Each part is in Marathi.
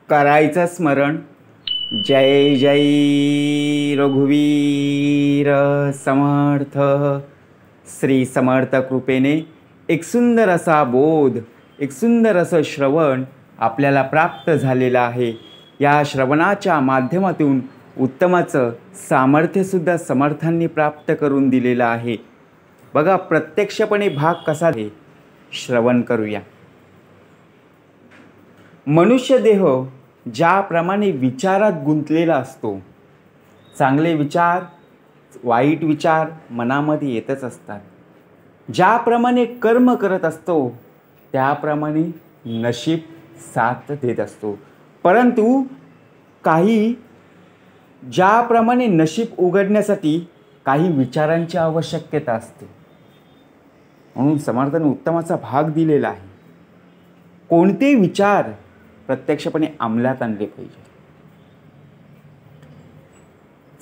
करायचं स्मरण. जय जय रघुवीर समर्थ. श्री समर्थ कृपेने एक सुंदर असा बोध, एक सुंदर असं श्रवण आपल्याला प्राप्त झालेलं आहे. या श्रवणाच्या माध्यमातून उत्तमाचं सामर्थ्यसुद्धा समर्थांनी प्राप्त करून दिलेलं आहे. बघा, प्रत्यक्षपणे भाग कसा आहे श्रवण करूया. मनुष्य देह ज्याप्रमाणे विचारात गुंतलेला असतो, चांगले विचार वाईट विचार मनामध्ये येतच असतात. ज्याप्रमाणे कर्म करत असतो त्याप्रमाणे नशीब साथ देत असतो. परंतु काही ज्याप्रमाणे नशीब उघडण्यासाठी काही विचारांची आवश्यकता असते. म्हणून समर्थाने उत्तमाचा भाग दिलेला आहे. कोणते विचार प्रत्यक्षपणे अंमलात आणले पाहिजे.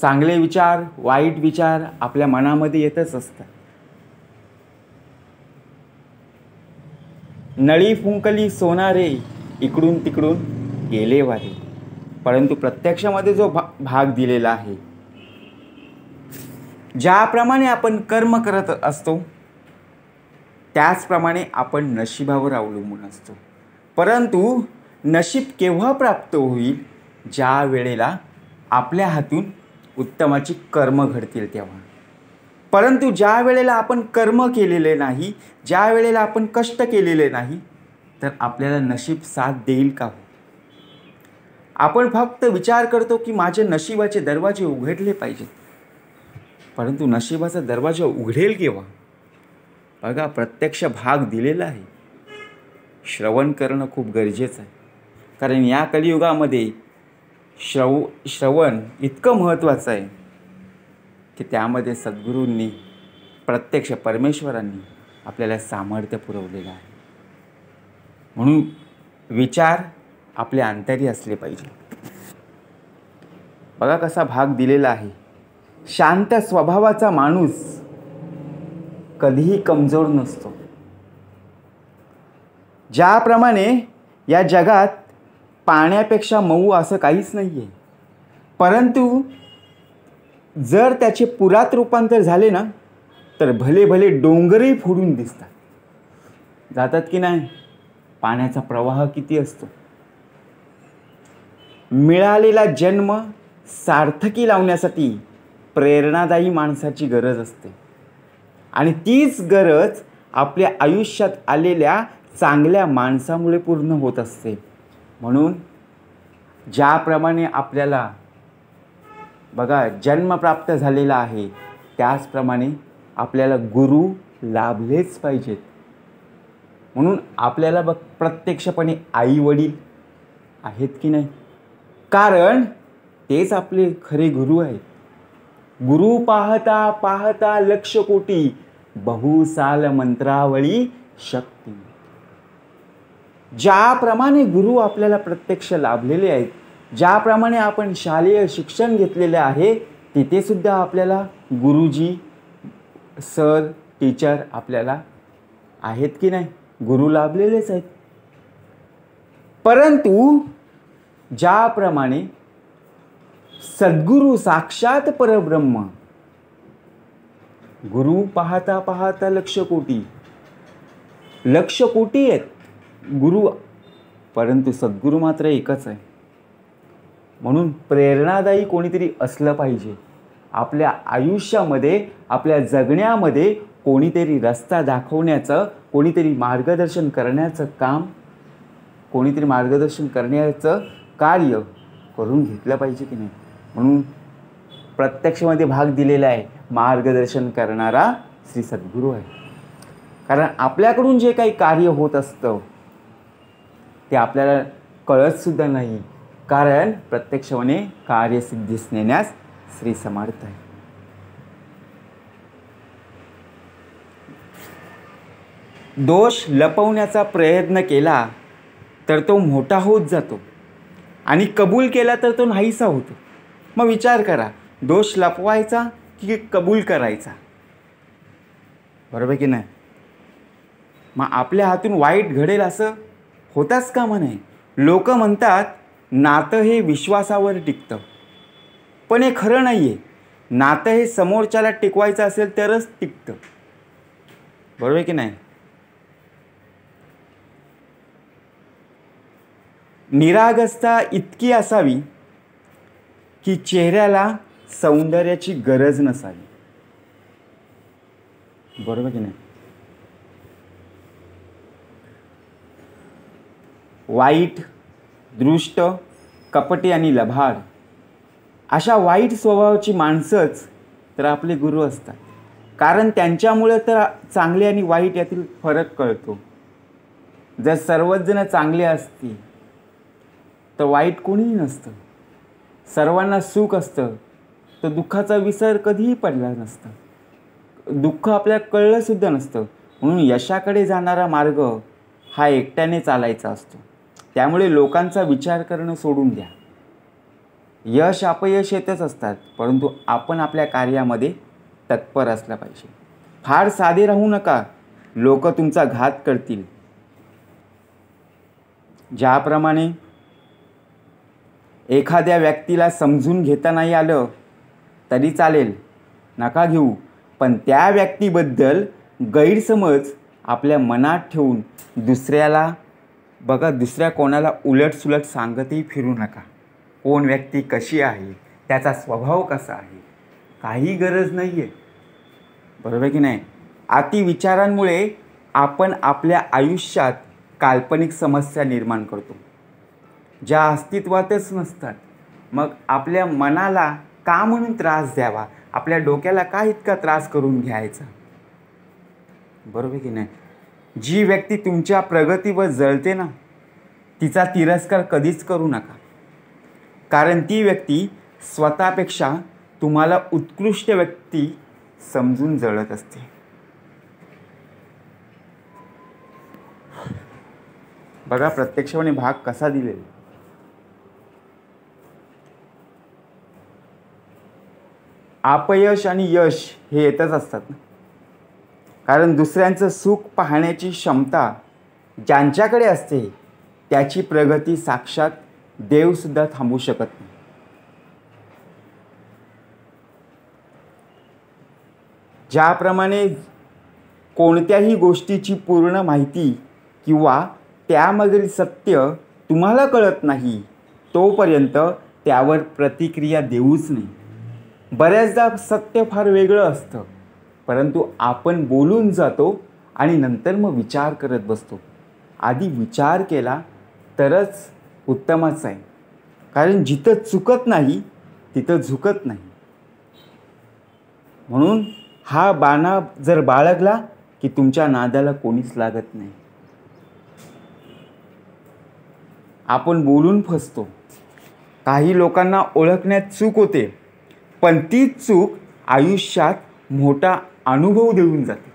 चांगले विचार वाईट विचार आपल्या मनामध्ये येतच असतात. नळी फुंकली सोनारे, इकडून तिकडून गेले वारे. परंतु प्रत्यक्षामध्ये जो भाग दिलेला आहे, ज्याप्रमाणे आपण कर्म करत असतो त्याचप्रमाणे आपण नशिबावर अवलंबून असतो. परंतु नशीब केव्हा प्राप्त होईल? ज्या वेळेला आपल्या हातून उत्तमाची कर्म घडतील तेव्हा. परंतु ज्या वेळेला आपण कर्म केलेले नाही, ज्या वेळेला आपण कष्ट केलेले नाही, तर आपल्याला नशीब साथ देईल का? आपण फक्त विचार करतो की माझे नशिबाचे दरवाजे उघडले पाहिजेत. परंतु नशिबाचा दरवाजा उघडेल केव्हा? बघा, प्रत्यक्ष भाग दिलेला आहे. श्रवण करणं खूप गरजेचं आहे. कारण या कलियुगामध्ये श्रवण इतकं महत्त्वाचं आहे की त्यामध्ये सद्गुरूंनी प्रत्यक्ष परमेश्वरांनी आपल्याला सामर्थ्य पुरवलेलं आहे. म्हणून विचार आपल्या अंतरी असले पाहिजे. बघा कसा भाग दिलेला आहे. शांत स्वभावाचा माणूस कधीही कमजोर नसतो. ज्याप्रमाणे या जगात पाण्यापेक्षा मऊ असं काहीच नाही आहे. परंतु जर त्याचे पुरात रूपांतर झाले ना, तर भले भले डोंगरही फोडून दिसतात. जातात की नाही? पाण्याचा प्रवाह किती असतो. मिळालेला जन्म सार्थकी लावण्यासाठी प्रेरणादायी माणसाची गरज असते. आणि तीच गरज आपल्या आयुष्यात आलेल्या चांगल्या माणसामुळे पूर्ण होत असते. म्हणून ज्याप्रमाणे आपल्याला बघा जन्म प्राप्त झालेला आहे, त्याचप्रमाणे आपल्याला गुरु लाभलेच पाहिजेत. म्हणून आपल्याला प्रत्यक्षपणे आई वडील आहेत की नाही? कारण तेच आपले खरे गुरु आहेत. गुरु पाहता पाहता लक्ष कोटी, बहुसाल मंत्रावळी शक्ती. ज्याप्रमाणे गुरु आपल्याला प्रत्यक्ष लाभलेले आहेत, ज्याप्रमाणे आपण शालेय शिक्षण घेतलेले आहे, तिथे सुद्धा आपल्याला गुरुजी सर टीचर आपल्याला आहेत की नाही? गुरु लाभलेलेच आहेत. परंतु ज्याप्रमाणे सद्गुरु साक्षात परब्रह्म, गुरु पाहता पाहता लक्ष कोटी, लक्ष कोटी आहेत गुरु, परंतु सद्गुरु मात्र एकच आहे. म्हणून प्रेरणादायी कोणीतरी असलं पाहिजे. आपल्या आयुष्यामध्ये आपल्या जगण्यामध्ये कोणीतरी रस्ता दाखवण्याचं, कोणीतरी मार्गदर्शन करण्याचं काम, कोणीतरी मार्गदर्शन करण्याचं कार्य करून घेतलं पाहिजे की नाही? म्हणून प्रत्यक्षमध्ये भाग दिलेला आहे. मार्गदर्शन करणारा श्री सद्गुरू आहे. कारण आपल्याकडून जे काही कार्य होत असतं ते आपल्याला कळतसुद्धा नाही. कारण प्रत्यक्षपणे कार्यसिद्धीस नेण्यास श्री समर्थ आहे. दोष लपवण्याचा प्रयत्न केला तर तो मोठा होत जातो आणि कबूल केला तर तो नाहीसा होतो. मग विचार करा, दोष लपवायचा की कबूल करायचा? बरोबर की नाही? मग आपल्या हातून वाईट घडेल असं होताच कामा नये. लोक म्हणतात नातं हे विश्वासावर टिकतं, पण हे खरं नाही आहे. नातं हे समोरच्याला टिकवायचं असेल तरच टिकतं, बरोबर आहे की नाही? निरागसता इतकी असावी की चेहऱ्याला सौंदर्याची गरज नसावी, बरोबर की नाही? वाईट, दृष्ट, कपटी आणि लबाड अशा वाईट स्वभावाची माणसंच तर आपले गुरु असतात, कारण त्यांच्यामुळे तर चांगले आणि वाईट यातील फरक कळतो. जर सर्वच जण चांगले असतील तर वाईट कोणीही नसतं. सर्वांना सुख असतं तर दुःखाचा विसर कधीही पडला नसता. दुःख आपल्याला कळलं सुद्धा नसतं. म्हणून यशाकडे जाणारा मार्ग हा एकट्याने चालायचा असतो. त्यामुळे लोकांचा विचार करणं सोडून द्या. यश अपयश येतच असतात, परंतु आपण आपल्या कार्यामध्ये तत्पर असलं पाहिजे. फार साधे राहू नका, लोक तुमचा घात करतील. ज्याप्रमाणे एखाद्या व्यक्तीला समजून घेता नाही आलं तरी चालेल, नका घेऊ, पण त्या व्यक्तीबद्दल गैरसमज आपल्या मनात ठेवून दुसऱ्या कोणाला उलटसुलट सांगतही फिरू नका. कोण व्यक्ती कशी आहे, त्याचा स्वभाव कसा आहे, काही गरज नाही आहे, बरोबर की नाही? अतिविचारांमुळे आपण आपल्या आयुष्यात काल्पनिक समस्या निर्माण करतो, ज्या अस्तित्वातच नसतात. मग आपल्या मनाला का म्हणून त्रास द्यावा, आपल्या डोक्याला का इतका त्रास करून घ्यायचा, बरोबर की नाही? जी व्यक्ती तुमच्या प्रगतीवर जळते ना, तिचा तिरस्कार कधीच करू नका, कारण ती व्यक्ती स्वतःपेक्षा तुम्हाला उत्कृष्ट व्यक्ती समजून जळत असते. बघा प्रत्यक्षपणे भाग कसा दिलेला. अपयश आणि यश हे येतच असतात ना, कारण दुसऱ्यांचं सुख पाहण्याची क्षमता ज्यांच्याकडे असते त्याची प्रगती साक्षात देवसुद्धा थांबवू शकत नाही. ज्याप्रमाणे कोणत्याही गोष्टीची पूर्ण माहिती किंवा त्यामधील सत्य तुम्हाला कळत नाही तोपर्यंत त्यावर प्रतिक्रिया देऊच नाही. बऱ्याचदा सत्य फार वेगळं असतं, परंतु आपण बोलून जातो आणि नंतर मग विचार करत बसतो. आधी विचार केला तरच उत्तमच आहे, कारण जिथं चुकत नाही तिथं झुकत नाही. म्हणून हा बाणा जर बाळगला की तुमच्या नादाला कोणीच लागत नाही. आपण बोलून फसतो. काही लोकांना ओळखण्यात चूक होते, पण तीच चूक आयुष्यात मोठा अनुभव देऊन जाते,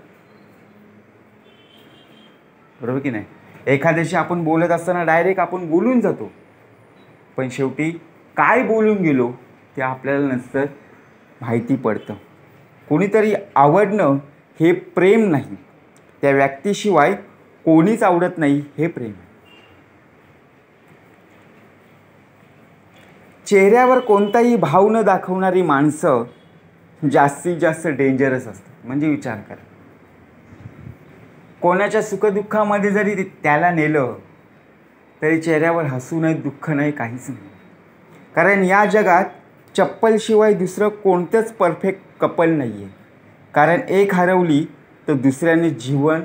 बरोबर की नाही? एखाद्याशी आपण बोलत असताना डायरेक्ट आपण बोलून जातो, पण शेवटी काय बोलून गेलो ते आपल्याला नंतर माहिती पडतं. कोणीतरी आवडणं हे प्रेम नाही, त्या व्यक्तीशिवाय कोणीच आवडत नाही हे प्रेम. चेहऱ्यावर कोणताही भाव न दाखवणारी माणसं जास्तीत जास्त डेंजरस असतात. म्हणजे विचार करा, कोणाच्या सुखदुःखामध्ये जरी त्याला नेलं तरी चेहऱ्यावर हसू नाही, दुःख नाही, काहीच नाही. कारण या जगात चप्पलशिवाय दुसरं कोणतंच परफेक्ट कपल नाही आहे. कारण एक हरवली तर दुसऱ्याने जीवन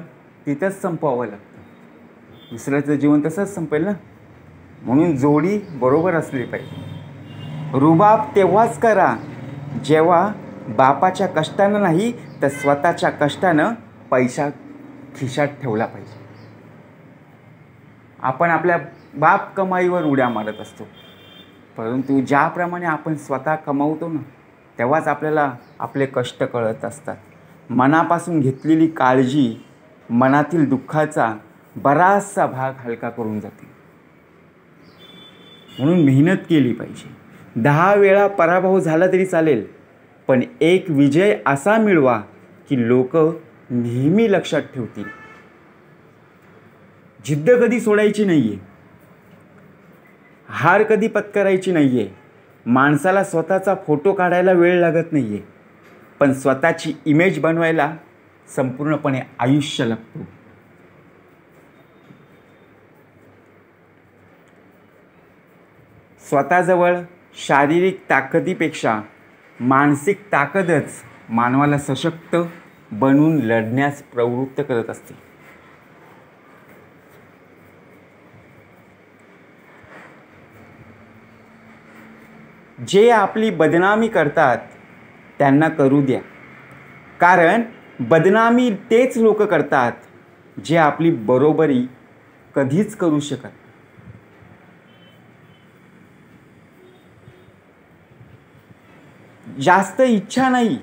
तिथंच संपवावं लागतं. दुसऱ्याचं जीवन तसंच संपेल ना. म्हणून जोडी बरोबर असली पाहिजे. रुबाब तेव्हाच करा जेव्हा बापाच्या कष्टानं नाही तर स्वतःच्या कष्टानं पैसा खिशात ठेवला पाहिजे. आपण आपल्या बाप कमाईवर उड्या मारत असतो, परंतु ज्याप्रमाणे आपण स्वतः कमावतो ना तेव्हाच आपल्याला आपले कष्ट कळत असतात. मनापासून घेतलेली काळजी मनातील दुःखाचा बराचसा भाग हलका करून जाते. म्हणून मेहनत केली पाहिजे. 10 वेळा पराभव झाला तरी चालेल, पण एक विजय असा मिळवा की लोक नेहमी लक्षात ठेवतील. जिद्द कधी सोडायची नाही आहे. हार कधी पत्करायची नाही आहे. माणसाला स्वतःचा फोटो काढायला वेळ लागत नाही आहे, पण स्वतःची इमेज बनवायला संपूर्णपणे आयुष्य लागतो. स्वतःजवळ शारीरिक ताकदीपेक्षा मानसिक ताकदच मानवाला सशक्त बनवून लढण्यास प्रवृत्त करत असते. जे आपली बदनामी करतात त्यांना करू द्या, कारण बदनामी तेच लोक करतात जे आपली बरोबरी कधीच करू शकत नाही. जास्त इच्छा नाही,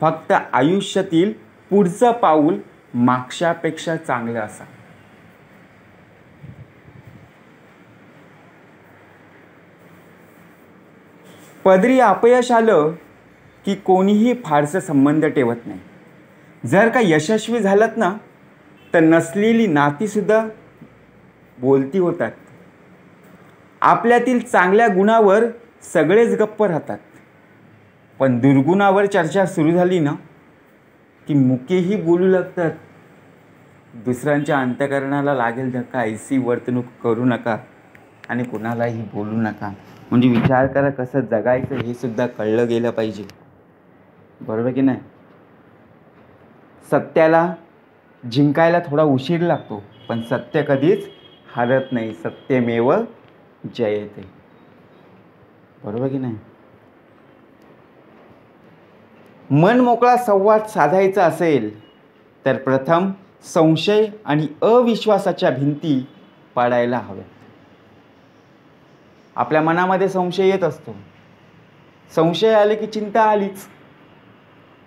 फक्त आयुष्यातील पुढचं पाऊल मागच्यापेक्षा चांगलं असा. पदरी अपयश आलं की कोणीही फारसं संबंध ठेवत नाही. जर का यशस्वी झालात ना, तर नसलेली नातीसुद्धा बोलती होतात. आपल्यातील चांगल्या गुणावर सगळेच गप्प राहतात, पण दुर्गुणावर चर्चा सुरू झाली ना की मुकेही बोलू लागतात. दुसऱ्यांच्या अंतःकरणाला लागेल धक्का ऐसी वर्तणूक करू नका आणि कुणालाही बोलू नका. म्हणजे विचार करा, कसं जगायचं हे सुद्धा कळलं गेलं पाहिजे. बरोबर की नाही? सत्याला जिंकायला थोडा उशीर लागतो, पण सत्य कधीच हारत नाही. सत्यमेव जयते. बरोबर की नाही? मन मोकळा संवाद साधायचा असेल तर प्रथम संशय आणि अविश्वासाच्या भिंती पाडायला हव्यात. आपल्या मनामध्ये संशय येत असतो. संशय आले की चिंता आलीच.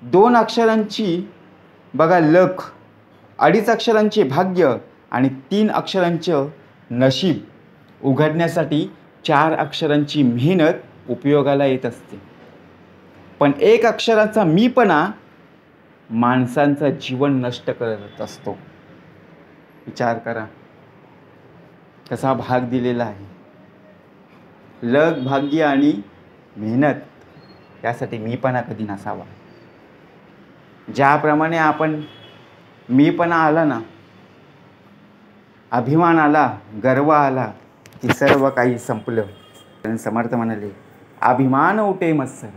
2 अक्षरांची बघा लक, 2.5 अक्षरांचे भाग्य आणि 3 अक्षरांचं नशीब उघडण्यासाठी 4 अक्षरांची मेहनत उपयोगाला येत असते. पण 1 अक्षराचा मीपणा माणसांचं जीवन नष्ट करत असतो. विचार करा कसा भाग दिलेला आहे. लक, भाग्य आणि मेहनत, यासाठी मीपणा कधी नसावा. ज्याप्रमाणे आपण मीपणा आला ना, अभिमान आला, गर्व आला की सर्व काही संपलं. समर्थ म्हणाले, अभिमान उठे मत्सर,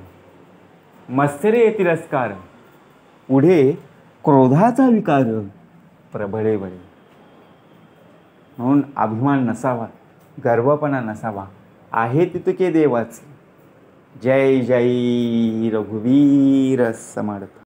मत्सरे तिरस्कार, पुढे क्रोधाचा विकार प्रबळे बळे. म्हणून अभिमान नसावा, गर्वपणा नसावा. आहे तितके देवाचे. जय जय रघुवीर समर्थ.